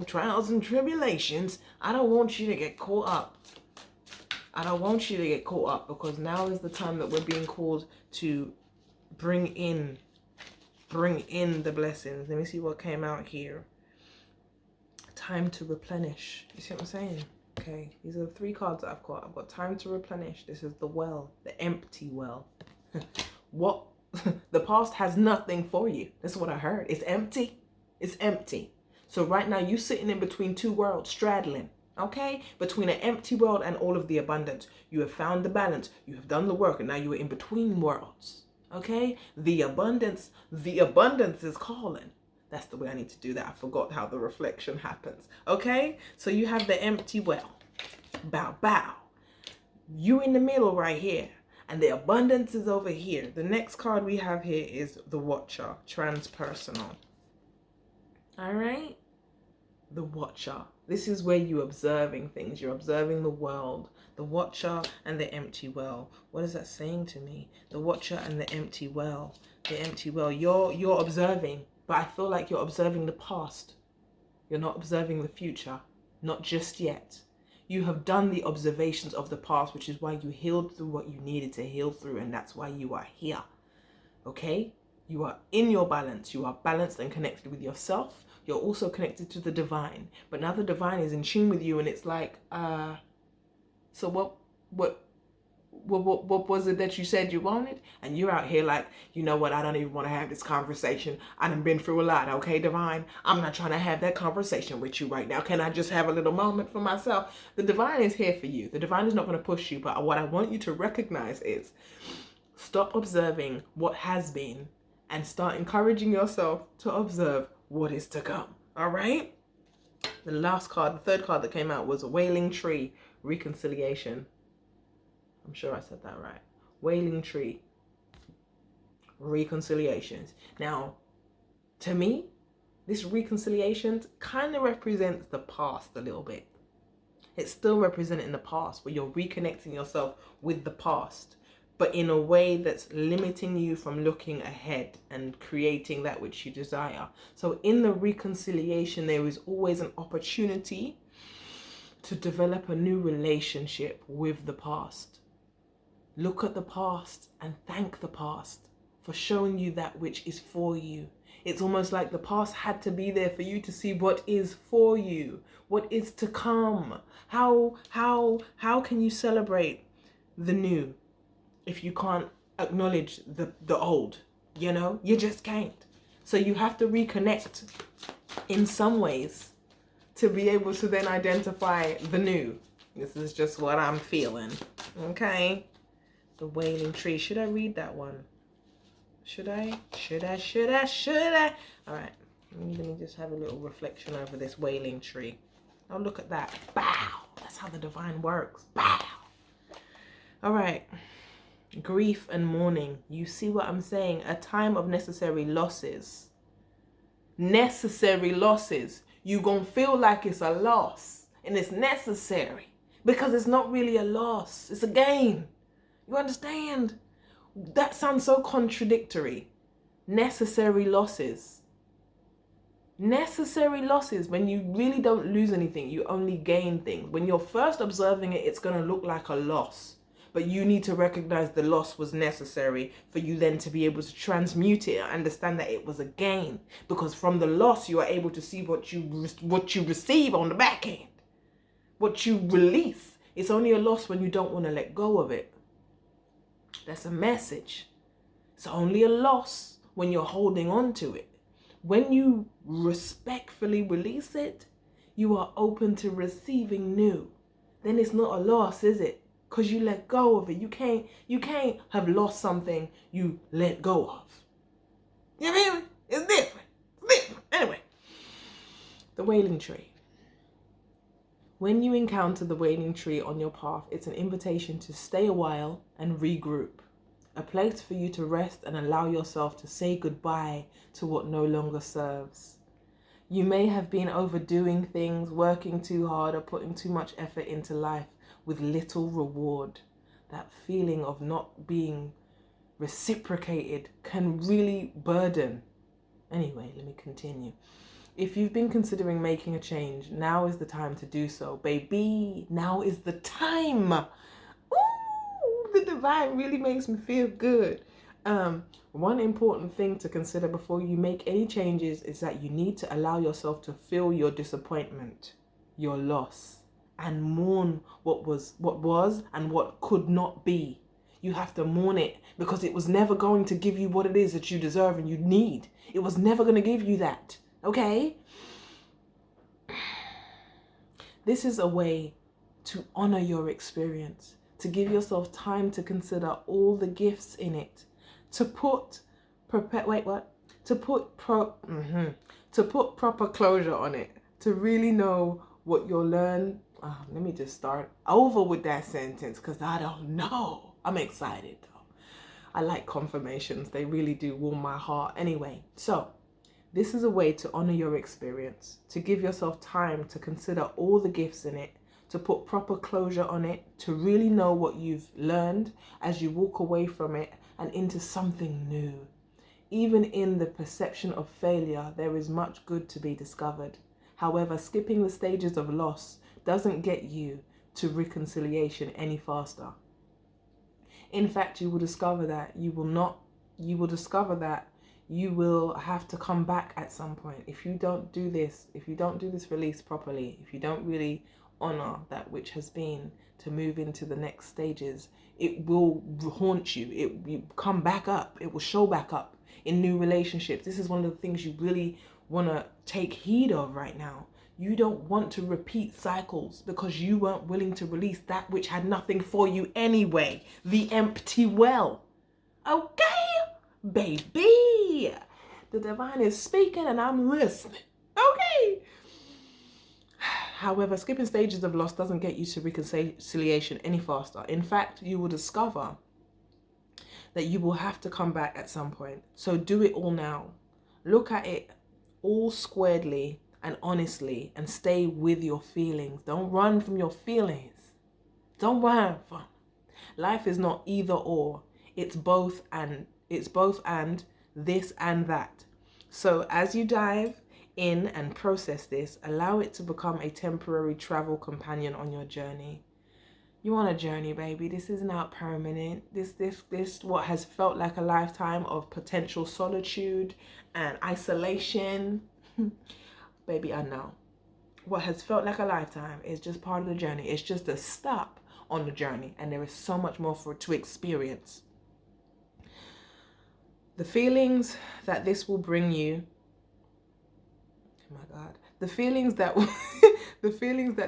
trials and tribulations, I don't want you to get caught up. I don't want you to get caught up, because now is the time that we're being called to bring in the blessings. Let me see what came out here. Time to replenish. You see what I'm saying? Okay, these are the 3 cards that I've got. I've got time to replenish. This is the well, the empty well. What? The past has nothing for you. That's what I heard. It's empty. It's empty. So right now you're sitting in between 2 worlds, straddling. Okay? Between an empty world and all of the abundance. You have found the balance. You have done the work, and now you are in between worlds. Okay? The abundance is calling. That's the way I need to do that. I forgot how the reflection happens. Okay? So you have the empty well. Bow, bow. You in the middle right here. And the abundance is over here. The next card we have here is the Watcher. Transpersonal. Alright? The Watcher. This is where you're observing things. You're observing the world. The Watcher and the empty well. What is that saying to me? The Watcher and the empty well. The empty well. You're observing. But I feel like you're observing the past. You're not observing the future. Not just yet. You have done the observations of the past, which is why you healed through what you needed to heal through. And that's why you are here. Okay? You are in your balance. You are balanced and connected with yourself. You're also connected to the divine. But now the divine is in tune with you, and it's like, so what was it that you said you wanted? And you're out here like, you know what, I don't even want to have this conversation. I done been through a lot, okay, divine? I'm not trying to have that conversation with you right now. Can I just have a little moment for myself? The divine is here for you. The divine is not going to push you, but what I want you to recognize is stop observing what has been and start encouraging yourself to observe what is to come. All right? The last card, the 3rd card that came out was a Wailing Tree, Reconciliation. I'm sure I said that right. Wailing Tree, Reconciliations. Now, to me, this reconciliation kind of represents the past a little bit. It's still representing the past, where you're reconnecting yourself with the past, but in a way that's limiting you from looking ahead and creating that which you desire. So in the reconciliation, there is always an opportunity to develop a new relationship with the past. Look at the past and thank the past for showing you that which is for you. It's almost like the past had to be there for you to see what is for you, what is to come. How can you celebrate the new if you can't acknowledge the old? You know, you just can't. So you have to reconnect in some ways to be able to then identify the new. This is just what I'm feeling. Okay. The Wailing Tree. Should I read that one? Should I? All right. Let me just have a little reflection over this Wailing Tree. Oh, look at that. Bow. That's how the divine works. Bow. All right. Grief and mourning. You see what I'm saying? A time of necessary losses. Necessary losses. You're going to feel like it's a loss. And it's necessary. Because it's not really a loss. It's a gain. You understand? That sounds so contradictory. Necessary losses. Necessary losses. When you really don't lose anything, you only gain things. When you're first observing it, it's going to look like a loss. But you need to recognize the loss was necessary for you then to be able to transmute it and understand that it was a gain. Because from the loss, you are able to see what you receive on the back end. What you release. It's only a loss when you don't want to let go of it. That's a message. It's only a loss when you're holding on to it. When you respectfully release it, you are open to receiving new. Then it's not a loss, is it? Because you let go of it. You can't have lost something you let go of. You hear me? It's different. It's different. Anyway, the Wailing Tree. When you encounter the Wailing Tree on your path, it's an invitation to stay a while and regroup. A place for you to rest and allow yourself to say goodbye to what no longer serves. You may have been overdoing things, working too hard, or putting too much effort into life with little reward. That feeling of not being reciprocated can really burden. Anyway, let me continue. If you've been considering making a change, now is the time to do so, baby. Now is the time. Ooh, the divine really makes me feel good. One important thing to consider before you make any changes is that you need to allow yourself to feel your disappointment, your loss, and mourn what was and what could not be. You have to mourn it, because it was never going to give you what it is that you deserve and you need. It was never going to give you that. Okay? This is a way to honor your experience, to give yourself time to consider all the gifts in it, to put proper closure on it, to really know what you'll learn. Let me just start over with that sentence, because I don't know. I'm excited though. I like confirmations. They really do warm my heart. Anyway, so this is a way to honor your experience, to give yourself time to consider all the gifts in it, to put proper closure on it, to really know what you've learned as you walk away from it and into something new. Even in the perception of failure, there is much good to be discovered. However, skipping the stages of loss doesn't get you to reconciliation any faster. In fact, you will discover that you will have to come back at some point. If you don't do this release properly, if you don't really honor that which has been, to move into the next stages, it will haunt you. You come back up. It will show back up in new relationships. This is one of the things you really want to take heed of right now. You don't want to repeat cycles because you weren't willing to release that which had nothing for you anyway. The empty well. Okay, baby. The divine is speaking and I'm listening. Okay. However, skipping stages of loss doesn't get you to reconciliation any faster. In fact, you will discover that you will have to come back at some point. So do it all now. Look at it all squarely and honestly, and stay with your feelings. Don't run from your feelings. Don't run from. Life is not either or. It's both and this and that. So as you dive in and process this, allow it to become a temporary travel companion on your journey. You on a journey, baby. This is not permanent. This what has felt like a lifetime of potential solitude and isolation. Baby, I know. What has felt like a lifetime is just part of the journey. It's just a stop on the journey, and there is so much more to experience. The feelings that this will bring you, oh my God, the feelings that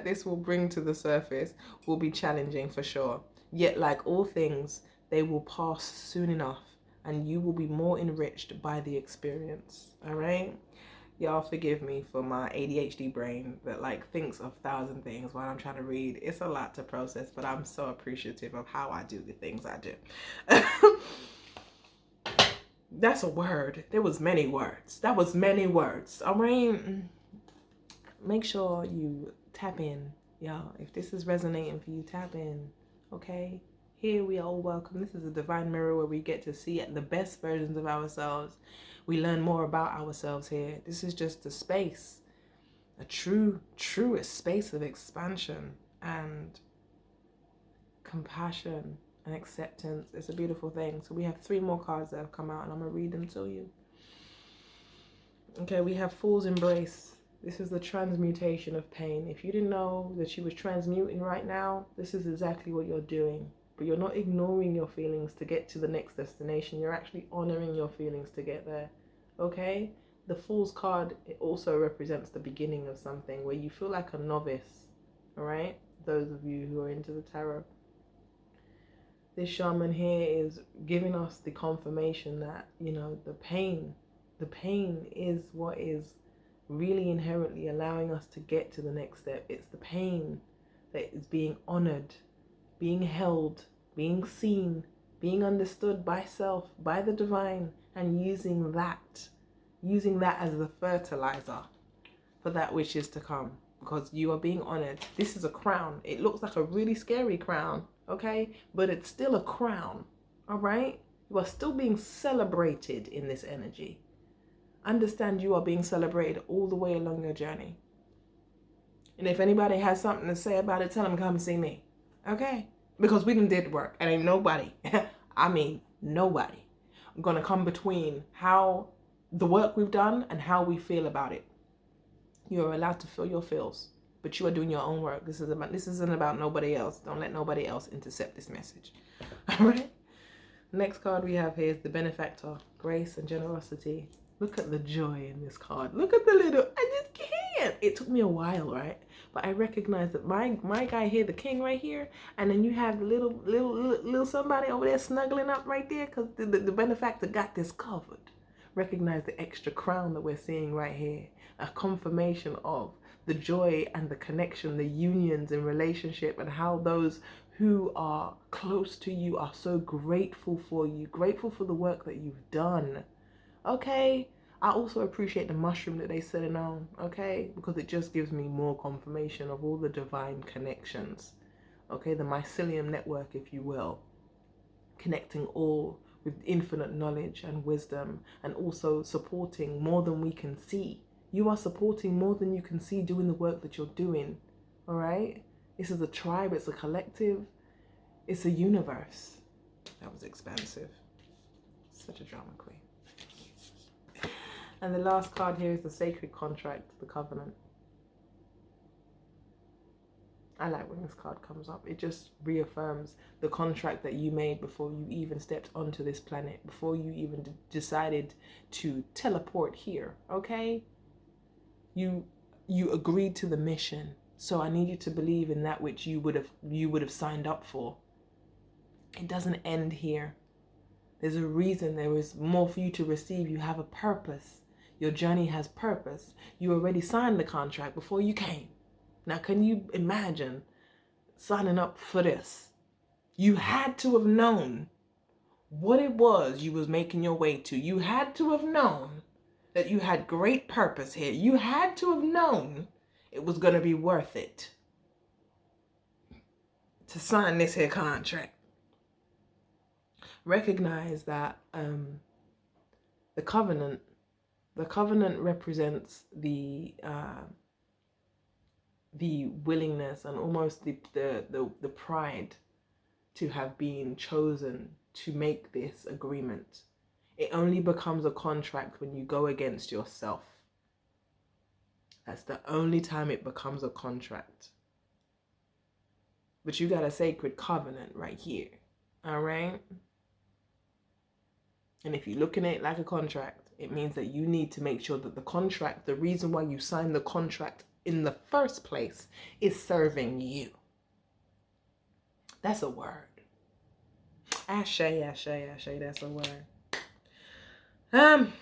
this will bring to the surface will be challenging for sure. Yet, like all things, they will pass soon enough, and you will be more enriched by the experience. All right? Y'all forgive me for my ADHD brain that like thinks of 1,000 things while I'm trying to read. It's a lot to process, but I'm so appreciative of how I do the things I do. That's a word. There was many words. That was many words. All right. Make sure you tap in, y'all. If this is resonating for you, tap in. Okay. Here we are all welcome. This is a divine mirror where we get to see the best versions of ourselves. We learn more about ourselves here. This is just a space, a truest space of expansion and compassion and acceptance. It's a beautiful thing. So we have 3 more cards that have come out, and I'm going to read them to you. Okay, we have Fool's Embrace. This is the transmutation of pain. If you didn't know that you was transmuting right now, this is exactly what you're doing. But you're not ignoring your feelings to get to the next destination. You're actually honoring your feelings to get there. Okay? The Fool's card, it also represents the beginning of something where you feel like a novice. All right? Those of you who are into the tarot. This shaman here is giving us the confirmation that, you know, the pain is what is really inherently allowing us to get to the next step. It's the pain that is being honored, being held, being seen, being understood by self, by the divine, and using that as the fertilizer for that which is to come, because you are being honored. This is a crown. It looks like a really scary crown, okay? But it's still a crown, all right? You are still being celebrated in this energy, understand you are being celebrated all the way along your journey. And if anybody has something to say about it, tell them come see me. Okay? Because we done did work. And ain't nobody, I mean nobody, gonna come between how the work we've done and how we feel about it. You're allowed to feel your feels, but you are doing your own work. This isn't about nobody else. Don't let nobody else intercept this message. All right? Next card we have here is the benefactor, grace and generosity. Look at the joy in this card. Look at the little, I just can't. It took me a while, right? But I recognize that my guy here, the king right here, and then you have the little somebody over there snuggling up right there, because the benefactor got this covered. Recognize the extra crown that we're seeing right here. A confirmation of the joy and the connection, the unions in relationship, and how those who are close to you are so grateful for you, grateful for the work that you've done. Okay? I also appreciate the mushroom that they sitting on, okay? Because it just gives me more confirmation of all the divine connections. Okay? The mycelium network, if you will. Connecting all with infinite knowledge and wisdom, and also supporting more than we can see. You are supporting more than you can see doing the work that you're doing. All right? This is a tribe, it's a collective, it's a universe. That was expansive. Such a drama queen. And the last card here is the sacred contract, the covenant. I like when this card comes up. It just reaffirms the contract that you made before you even stepped onto this planet, before you even decided to teleport here, okay? You agreed to the mission. So I need you to believe in that which you would have signed up for. It doesn't end here. There's a reason. There is more for you to receive. You have a purpose. Your journey has purpose. You already signed the contract before you came. Now, can you imagine signing up for this? You had to have known what it was you was making your way to. You had to have known that you had great purpose here. You had to have known it was going to be worth it to sign this here contract. Recognize that the covenant represents the willingness and almost the pride to have been chosen to make this agreement. It only becomes a contract when you go against yourself. That's the only time it becomes a contract. But you got a sacred covenant right here. All right? And if you're looking at it like a contract, it means that you need to make sure that the contract, the reason why you signed the contract in the first place, is serving you. That's a word. Ashe, that's a word. I'm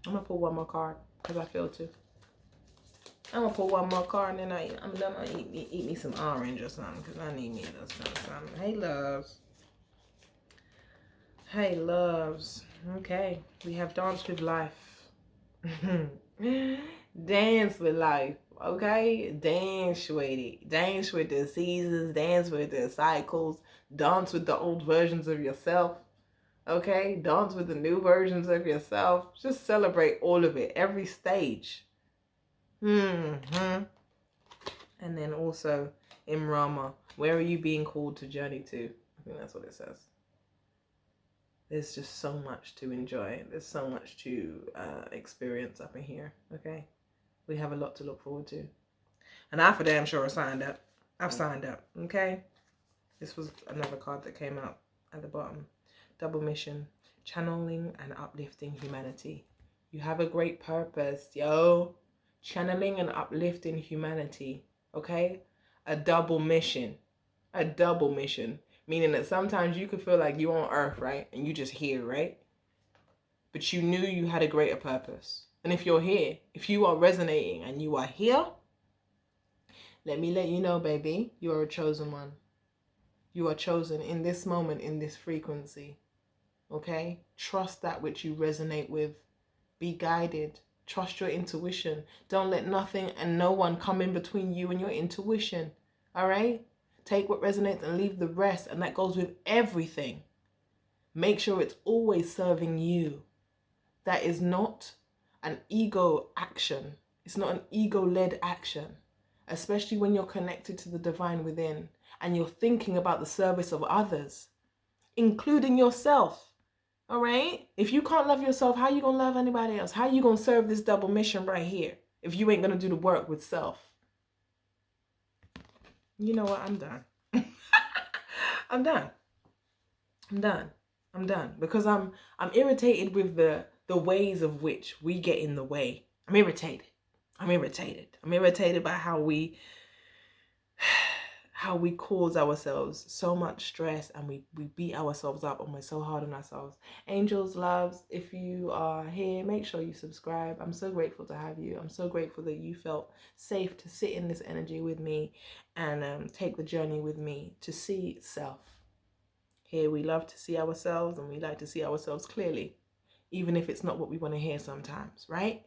gonna pull one more card because I feel to. I'm gonna pull one more card and then I'm gonna eat me some orange or something because I need me a little something. Hey loves. Hey loves. Okay, we have dance with life. Dance with life. Okay, dance with it. Dance with the seasons. Dance with the cycles. Dance with the old versions of yourself. Okay, dance with the new versions of yourself. Just celebrate all of it, every stage. And then also in Rama, where are you being called to journey to? I think that's what it says. There's just so much to enjoy. There's so much to experience up in here. Okay, we have a lot to look forward to, and I for damn sure signed up. I've signed up. Okay, this was another card that came out at the bottom. Double mission, channeling and uplifting humanity. You have a great purpose, yo. Channeling and uplifting humanity, okay? A double mission. A double mission. Meaning that sometimes you could feel like you're on earth, right? And you just here, right? But you knew you had a greater purpose. And if you're here, if you are resonating and you are here, let me let you know, baby, you are a chosen one. You are chosen in this moment, in this frequency. Okay? Trust that which you resonate with. Be guided. Trust your intuition. Don't let nothing and no one come in between you and your intuition. All right? Take what resonates and leave the rest. And that goes with everything. Make sure it's always serving you. that is not an ego action. It's not an ego-led action, especially when you're connected to the divine within and you're thinking about the service of others, including yourself. All right? If you can't love yourself, how you going to love anybody else? How you going to serve this double mission right here if you ain't going to do the work with self? You know what? I'm done. I'm done. I'm done. I'm done because I'm irritated with the ways of which we get in the way. I'm irritated. I'm irritated by how we cause ourselves so much stress, and we beat ourselves up and we're so hard on ourselves. Angels, loves, if you are here, make sure you subscribe. I'm so grateful to have you. I'm so grateful that you felt safe to sit in this energy with me and take the journey with me to see self. Here we love to see ourselves, and we like to see ourselves clearly, even if it's not what we want to hear sometimes, right?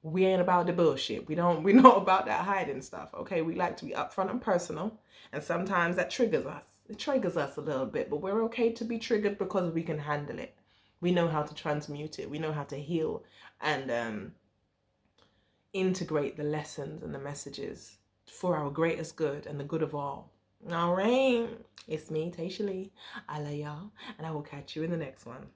We ain't about the bullshit. We're not about that hiding stuff, okay? We like to be upfront and personal, and sometimes that triggers us. It triggers us a little bit, but we're okay to be triggered because we can handle it. We know how to transmute it. We know how to heal and integrate the lessons and the messages for our greatest good and the good of all. All right, it's me, Taisha Lee. I love y'all, and I will catch you in the next one.